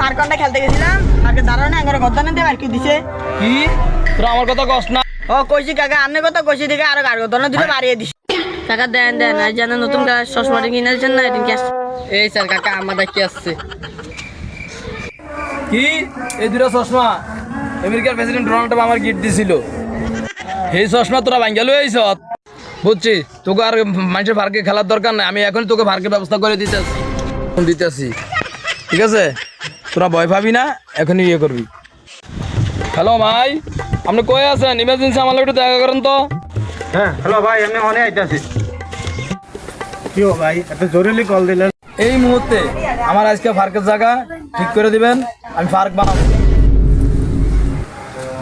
পার্কটা খেলতে গেছিলাম আগে দাঁড়ানো আমার গদ্দানে দিয়ে আর কি দিছে কি তোরা আমার কথা কস না ও কইছি কাকা আপনি কথা কইছি দেখে আরো গার গদ্দানে দিতে বাড়িয়ে দিছে কাকা দেন দেন আর জানা নতুন চশমাটা কিনেছেন না এটা ক্যাশ এই স্যার কাকা আমাদের কি আসছে কি এই দুটো চশমা আমেরিকার প্রেসিডেন্ট ডোনাল্ড ট্রাম্প আমার গিফট দিছিল এই চশমা তোরা ভাঙ্গা লই আইছ বুঝছি তোকে আর মানুষের পার্কে খেলার দরকার নাই আমি এখন তোকে পার্কের ব্যবস্থা করে দিতেছি ঠিক আছে তোরা ভয় পাবি না এখনই ইয়ে করবি হ্যালো ভাই আপনি কই আছেন ইমার্জেন্সি আমার একটু দেখা করেন তো হ্যাঁ হ্যালো ভাই আমি অনেক আইতাছি কি ও ভাই এত জরুরি কল দিলেন এই মুহূর্তে আমার আজকে পার্কের জায়গা ঠিক করে দিবেন আমি পার্ক বানাবো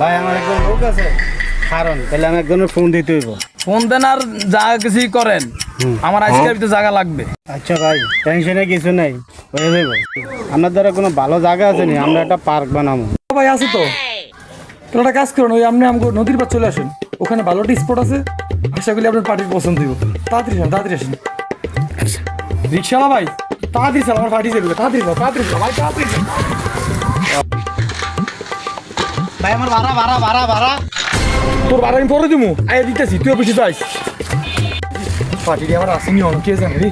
ভাই আমার একজন লোক আছে কারণ তাহলে আমি একজনের ফোন দিতে হইব ফোন দেন আর যা কিছুই করেন আমার আজকে তো জায়গা লাগবে আচ্ছা ভাই টেনশনে কিছু নাই হয়ে যাইব আপনার দ্বারা কোনো ভালো জায়গা আছে নি আমরা একটা পার্ক বানাবো ভাই আছে তো তোর একটা কাজ করুন ওই আপনি আমাকে নদীর পার চলে আসেন ওখানে ভালো একটা স্পট আছে আশা করি আপনার পার্টির পছন্দ দিব তাড়াতাড়ি আসেন রিক্সাওয়ালা ভাই তাড়াতাড়ি চাল আমার পার্টি যাবে তাড়াতাড়ি চাল ভাই তাড়াতাড়ি চাল। ভাই আমার ভাড়া তোর ভাড়া আমি পরে দিবো আয় দিতেছি তুই অফিসে যাইস পার্টি আমার আসেনি অনেক কে জানে রে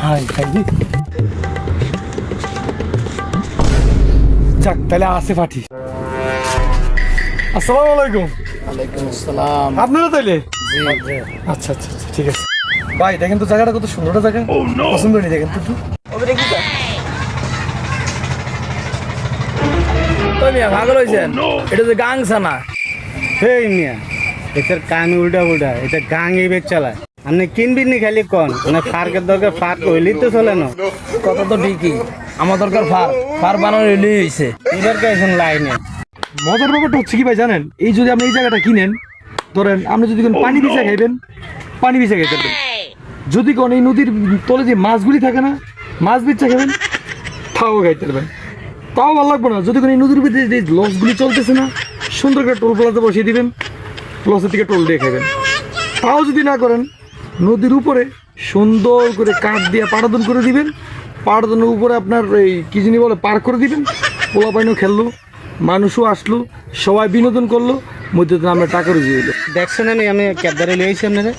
হাই খাই দি যাক তাহলে আসে পার্টি আসসালামু আলাইকুম ওয়ালাইকুম আসসালাম আপনারা তাইলে আচ্ছা আচ্ছা আচ্ছা ঠিক আছে ভাই দেখেন তো জায়গাটা কত সুন্দর জায়গা পছন্দ নেই দেখেন তো ওদের কি কয় তো মিয়া ভাগল হয়েছেন এটা যে গাংছা না সেই মিয়া এটার কান উল্টা এটা গাং এই বেগ চালায় আপনি কিনবেন নি খালি কন মানে পার্কের দরকার পার্ক হইলেই তো চলে না কথা তো ঠিকই আমার দরকার ফার বানানো রেডি হয়েছে এবার কেন লাইনে মজার ব্যাপারটা হচ্ছে কি ভাই জানেন এই যদি আপনি এই জায়গাটা কিনেন ধরেন আপনি যদি কোনো পানি ভিজা খাইবেন পানি ভিজা খাইতে পারবেন যদি কোন এই নদীর তলে যে মাছগুলি থাকে না মাছ ভিজা খাবেন তাও খাইতে পারবেন তাও ভালো লাগবে না যদি কোনো এই নদীর ভিতরে যে লসগুলি চলতেছে না সুন্দর করে টোল প্লাজা বসিয়ে দিবেন লসের দিকে টোল দিয়ে খাবেন তাও যদি না করেন নদীর উপরে সুন্দর করে কাঠ দিয়ে পাটাদন করে দিবেন পাটাদনের উপরে আপনার এই কি জিনিস বলে পার্ক করে দিবেন পোলা পাইনও খেললো মানুষও আসলো সবাই বিনোদন করলো মধ্যে আমরা টাকা রুজি হইলো দেখছেন আমি ক্যাবদারে লিয়েছি আপনারা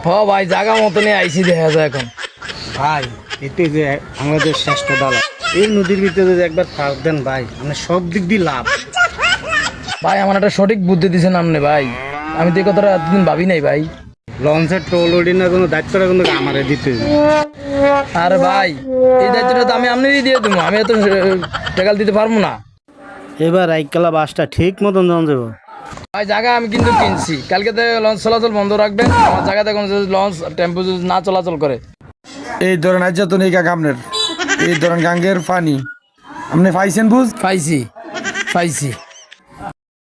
হ ভাই জায়গা মতনই আইসি দেখা যায় এখন ভাই এটাই যে আমাদের শ্রেষ্ঠ দালা এই নদীর ভিতরে যদি একবার পার্ক দেন ভাই মানে সব দিক দিয়ে লাভ ভাই আমার একটা সঠিক বুদ্ধি দিয়েছেন আপনি ভাই আমি তো এই কথাটা এতদিন ভাবি নাই ভাই লঞ্চের টোল ওডি না কোনো দায়িত্বটা কিন্তু আমারে দিতে হইবে। আরে ভাই এই দায়িত্বটা তো আমি আপনারই দিয়ে দেবো আমি এত টেকাল দিতে পারবো না এবার আইকালা বাসটা ঠিক মতন জন যাবো ভাই জায়গা আমি কিন্তু কিনছি কালকে থেকে লঞ্চ চলাচল বন্ধ রাখবেন আমার জায়গাতে কোনো লঞ্চ টেম্পো যদি না চলাচল করে এই ধরেন আজ তো নেই কাকা আপনার এই ধরেন গাঙ্গের পানি আপনি পাইছেন বুঝ পাইছি